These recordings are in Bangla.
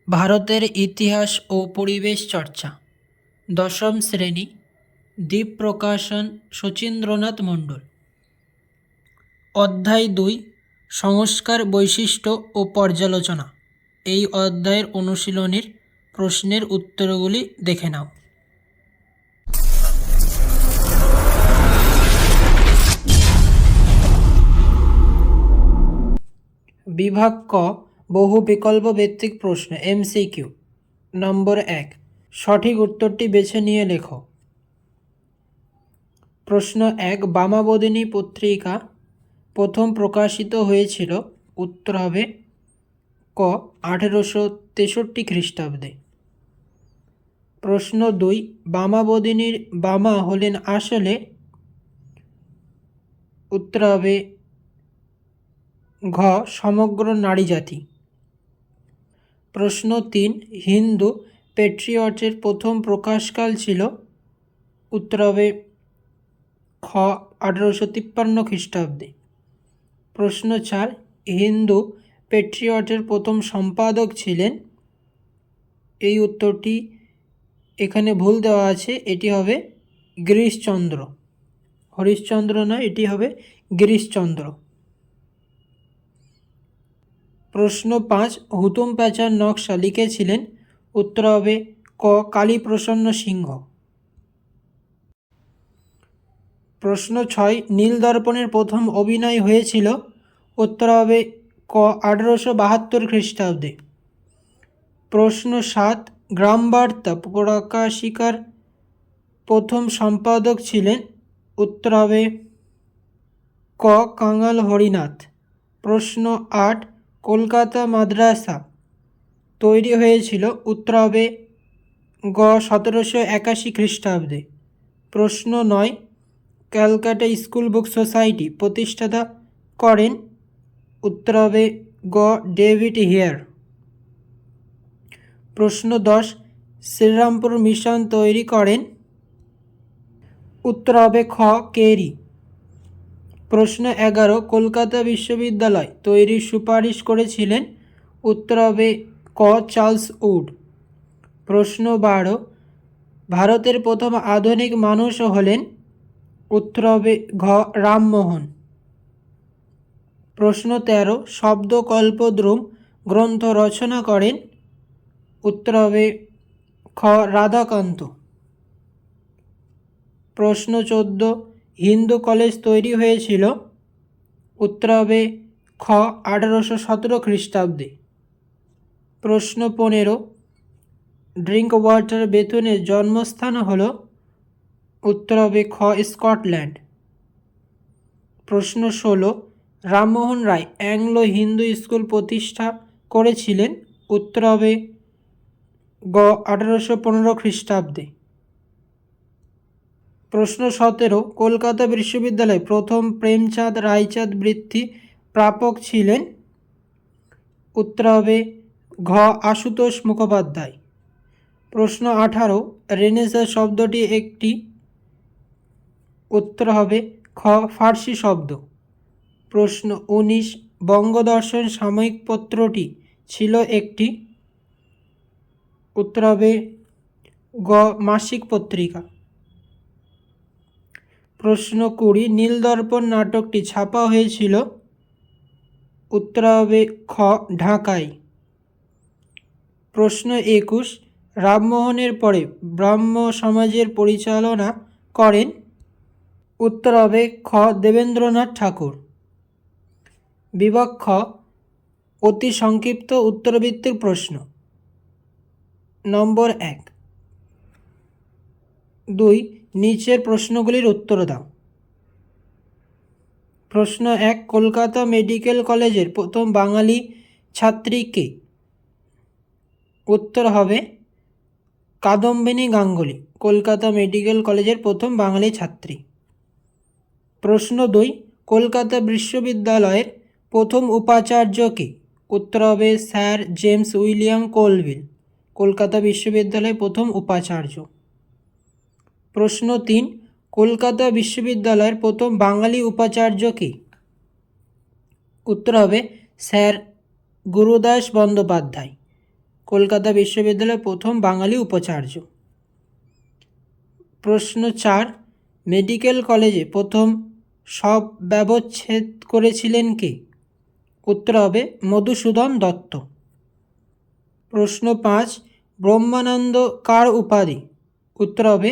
ভারতের ইতিহাস ও পরিবেশ চর্চা, দশম শ্রেণী, দ্বীপ প্রকাশন, শচীন্দ্রনাথ মণ্ডল। অধ্যায় 2, সংস্কার, বৈশিষ্ট্য ও পর্যালোচনা। এই অধ্যায়ের অনুশীলনীর প্রশ্নের উত্তরগুলি দেখে নাও। বিভাগ ক, বহু বিকল্প ভিত্তিক প্রশ্ন, MCQ। নম্বর 1, সঠিক উত্তরটি বেছে নিয়ে লেখো। প্রশ্ন 1, বামাবোধিনী পত্রিকা প্রথম প্রকাশিত হয়েছিল? উত্তর হবে ক, 1863 খ্রিস্টাব্দে। প্রশ্ন 2, বামাবোধিনীর বামা হলেন আসলে? উত্তর হবে ঘ, সমগ্র নারী জাতি। প্রশ্ন 3, হিন্দু প্যাট্রিয়টের প্রথম প্রকাশকাল ছিল? উত্তর হবে খ, 1853 খ্রিস্টাব্দে। প্রশ্ন 4, হিন্দু প্যাট্রিয়টের প্রথম সম্পাদক ছিলেন? এই উত্তরটি এখানে ভুল দেওয়া আছে, এটি হবে গিরিশচন্দ্র। হরিশচন্দ্র নয়, এটি হবে গিরিশচন্দ্র। প্রশ্ন 5, হুতুম প্যাঁচার নকশা লিখেছিলেন? উত্তর হবে ক, কালীপ্রসন্ন সিংহ। প্রশ্ন 6, নীলদর্পণের প্রথম অভিনয় হয়েছিল? উত্তর হবে ক, 1872 খ্রিস্টাব্দে। প্রশ্ন 7, গ্রামবার্তা প্রকাশিকার প্রথম সম্পাদক ছিলেন? উত্তর হবে ক, কাঙাল হরিনাথ। প্রশ্ন 8, কলকাতা মাদ্রাসা তৈরি হয়েছিল? উত্তর হবে গ, 1781 খ্রিস্টাব্দে। প্রশ্ন 9, ক্যালকাটা স্কুল বুক সোসাইটি প্রতিষ্ঠাতা করেন? উত্তর হবে গ, ডেভিড হিয়ার। প্রশ্ন 10, শ্রীরামপুর মিশন তৈরি করেন? উত্তর হবে খ, কেরি। প্রশ্ন 11, কলকাতা বিশ্ববিদ্যালয় তৈরির সুপারিশ করেছিলেন? উত্তর হবে ক, চার্লস উড। প্রশ্ন 12, ভারতের প্রথম আধুনিক মানুষ হলেন? উত্তর হবে ঘ, রামমোহন। প্রশ্ন 13, শব্দকল্পদ্রুম গ্রন্থ রচনা করেন? উত্তর হবে খ, রাধাকান্ত। প্রশ্ন 14, হিন্দু কলেজ তৈরি হয়েছিল? উত্তর হবে খ, 1817 খ্রিস্টাব্দে। প্রশ্ন 15, ড্রিঙ্ক ওয়াটার বেথুনের জন্মস্থান হল? উত্তর হবে খ, স্কটল্যান্ড। প্রশ্ন 16, রামমোহন রায় অ্যাংলো হিন্দু স্কুল প্রতিষ্ঠা করেছিলেন? উত্তর হবে গ, 1815 খ্রিস্টাব্দে। প্রশ্ন 17, কলকাতা বিশ্ববিদ্যালয়ে প্রথম প্রেমচাঁদ রায়চাঁদ বৃত্তি প্রাপক ছিলেন? উত্তর হবে ঘ, আশুতোষ মুখোপাধ্যায়। প্রশ্ন 18, রেনেসাঁ শব্দটি একটি? উত্তর হবে খ, ফার্সি শব্দ। প্রশ্ন 19, বঙ্গদর্শন সাময়িক পত্রটি ছিল একটি? উত্তর হবে গ, মাসিক পত্রিকা। প্রশ্ন 20, নীলদর্পণ নাটকটি ছাপা হয়েছিল? উত্তর হবে খ, ঢাকায়। প্রশ্ন 21, রামমোহনের পরে ব্রাহ্ম সমাজের পরিচালনা করেন? উত্তর হবে খ, দেবেন্দ্রনাথ ঠাকুর। বিভাগ খ, অতি সংক্ষিপ্ত উত্তরভিত্তিক প্রশ্ন। নম্বর 1, 2, নিচের প্রশ্নগুলির উত্তর দাও। প্রশ্ন 1, কলকাতা মেডিকেল কলেজের প্রথম বাঙালি ছাত্রী কে? উত্তর হবে কাদম্বিনী গাঙ্গুলি, কলকাতা মেডিকেল কলেজের প্রথম বাঙালি ছাত্রী। প্রশ্ন 2, কলকাতা বিশ্ববিদ্যালয়ের প্রথম উপাচার্য কে? উত্তর হবে sir James William Colvile, Kolkata বিশ্ববিদ্যালয়ের প্রথম উপাচার্য। প্রশ্ন 3, কলকাতা বিশ্ববিদ্যালয়ের প্রথম বাঙালি উপাচার্য কে? উত্তর হবে স্যার গুরুদাস বন্দ্যোপাধ্যায়, কলকাতা বিশ্ববিদ্যালয়ের প্রথম বাঙালি উপাচার্য। প্রশ্ন 4, মেডিকেল কলেজে প্রথম সব ব্যবচ্ছেদ করেছিলেন কে? উত্তর হবে মধুসূদন দত্ত। প্রশ্ন 5, ব্রহ্মানন্দ কার উপাধি? উত্তর হবে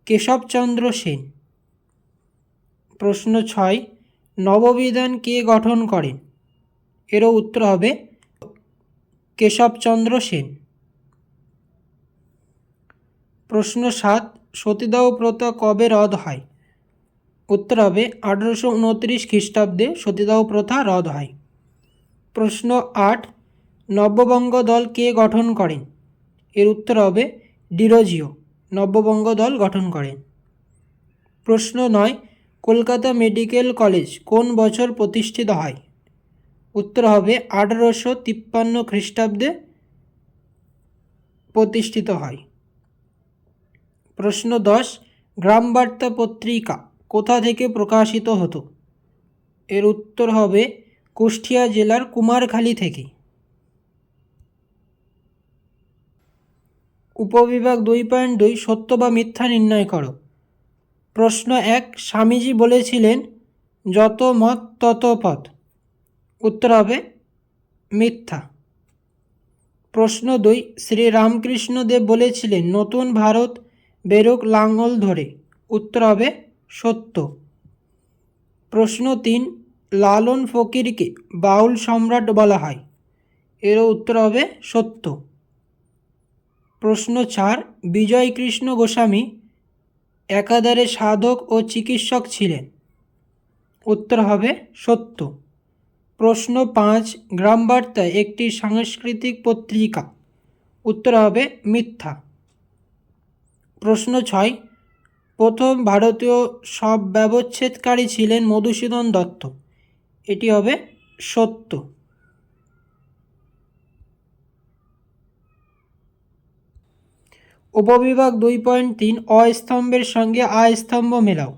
কেশবচন্দ্র সেন। প্রশ্ন 6, নববিধান কে গঠন করেন? এরও উত্তর হবে কেশবচন্দ্র সেন। প্রশ্ন 7, সতীদাহ প্রথা কবে রদ হয়? উত্তর হবে 1829 খ্রিস্টাব্দে সতীদাহ প্রথা রদ হয়। প্রশ্ন 8, নব্যবঙ্গ দল কে গঠন করেন? এর উত্তর হবে ডিরোজিও নব্যবঙ্গ দল গঠন করেন। প্রশ্ন 9, কলকাতা মেডিকেল কলেজ কোন বছর প্রতিষ্ঠিত হয়? উত্তর হবে 1853 খ্রিস্টাব্দে প্রতিষ্ঠিত হয়। প্রশ্ন 10, গ্রামবার্তা পত্রিকা কোথা থেকে প্রকাশিত হতো? এর উত্তর হবে কুষ্টিয়া জেলার কুমারখালী থেকে। উপবিভাগ 2.2 সত্য বা মিথ্যা নির্ণয় করো। প্রশ্ন 1, স্বামীজি বলেছিলেন যত মত তত পথ। উত্তর হবে মিথ্যা। প্রশ্ন 2, শ্রী রামকৃষ্ণদেব বলেছিলেন নতুন ভারত বেরোক লাঙ্গল ধরে। উত্তর হবে সত্য। প্রশ্ন 3, লালন ফকিরকে বাউল সম্রাট বলা হয়। এরও উত্তর হবে সত্য। প্রশ্ন 4, বিজয়কৃষ্ণ গোস্বামী একাধারে সাধক ও চিকিৎসক ছিলেন। উত্তর হবে সত্য। প্রশ্ন 5, গ্রামবার্তা একটি সাংস্কৃতিক পত্রিকা। উত্তর হবে মিথ্যা। প্রশ্ন 6, প্রথম ভারতীয় সব ব্যবচ্ছেদকারী ছিলেন মধুসূদন দত্ত। এটি হবে সত্য। উপবিভাগ 2.3 অস্তম্ভের সঙ্গে আ স্তম্ভ মেলাও।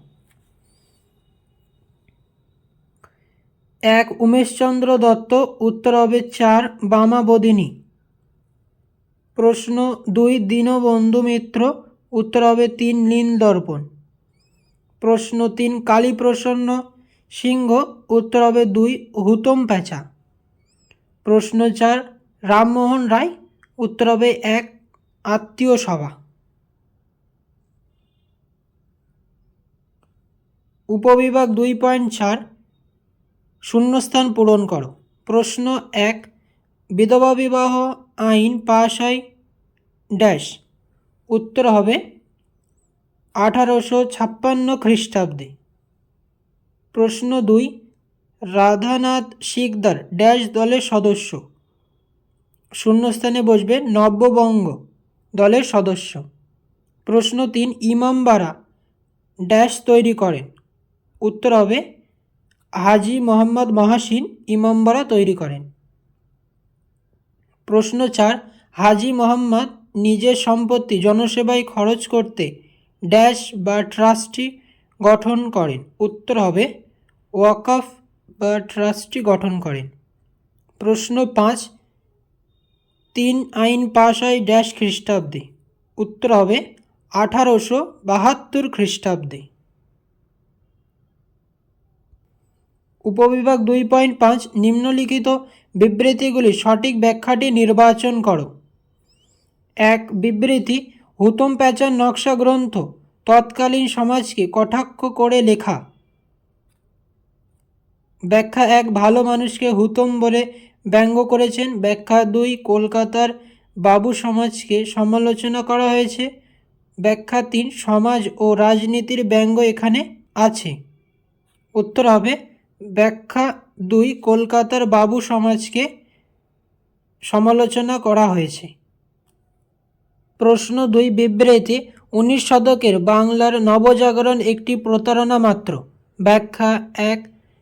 1, উমেশচন্দ্র দত্ত। উত্তর হবে 4, বামাবোধিনী। প্রশ্ন 2, দীনবন্ধু মিত্র। উত্তর হবে 3, নীলদর্পণ। প্রশ্ন 3, কালীপ্রসন্ন সিংহ। উত্তর হবে 2, হুতম প্যাঁচা। প্রশ্ন 4, রামমোহন রায়। উত্তর হবে 1, আত্মীয় সভা। উপবিভাগ 2.4 শূন্যস্থান পূরণ করো। প্রশ্ন 1, বিধবা বিবাহ আইন পাশ হয় ড্যাশ। উত্তর হবে 1856 খ্রিস্টাব্দে। প্রশ্ন 2, রাধানাথ সিকদার ড্যাশ দলের সদস্য। শূন্যস্থানে বসবে নব্যবঙ্গ দলের সদস্য। প্রশ্ন 3, ইমামবাড়া ড্যাশ তৈরি করেন। উত্তর হবে হাজি মোহাম্মদ মহাসিন ইমামবাড়া তৈরি করেন। প্রশ্ন 4, হাজি মোহাম্মদ নিজের সম্পত্তি জনসেবায় খরচ করতে ড্যাশ বা ট্রাস্টি গঠন করেন। উত্তর হবে ওয়াকফ বা ট্রাস্টি গঠন করেন। প্রশ্ন 5, 3 আইন পাশ হয় ড্যাশ খ্রিস্টাব্দে। উত্তর হবে 1872 খ্রিস্টাব্দে। উপবিভাগ 2.5 নিম্নলিখিত বিবৃতিগুলি সঠিক ব্যাখ্যাটি নির্বাচন করো। 1, বিবৃতি, হুতম প্যাঁচার নকশা গ্রন্থ তৎকালীন সমাজকে কটাক্ষ করে লেখা। ব্যাখ্যা 1, ভালো মানুষকে হুতম বলে ব্যঙ্গ করেছেন। ব্যাখ্যা 2, কলকাতার বাবু সমাজকে সমালোচনা করা হয়েছে। ব্যাখ্যা 3, সমাজ ও রাজনীতির ব্যঙ্গ এখানে আছে। উত্তর হবে ব্যাখ্যা 2, কলকাতার বাবু সমাজকে সমালোচনা করা হয়েছে। প্রশ্ন 2, বিবৃতি, 19 শতকের বাংলার নবজাগরণ একটি প্রতারণা মাত্র। ব্যাখ্যা 1,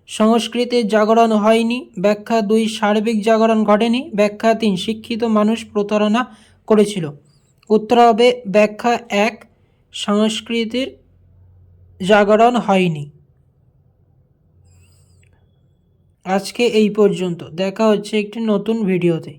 সংস্কৃতির জাগরণ হয়নি। ব্যাখ্যা 2, সার্বিক জাগরণ ঘটেনি। ব্যাখ্যা 3, শিক্ষিত মানুষ প্রতারণা করেছিল। উত্তর হবে ব্যাখ্যা 1, সংস্কৃতির জাগরণ হয়নি। আজকে এই পর্যন্ত। দেখা হচ্ছে একটি নতুন ভিডিওতে।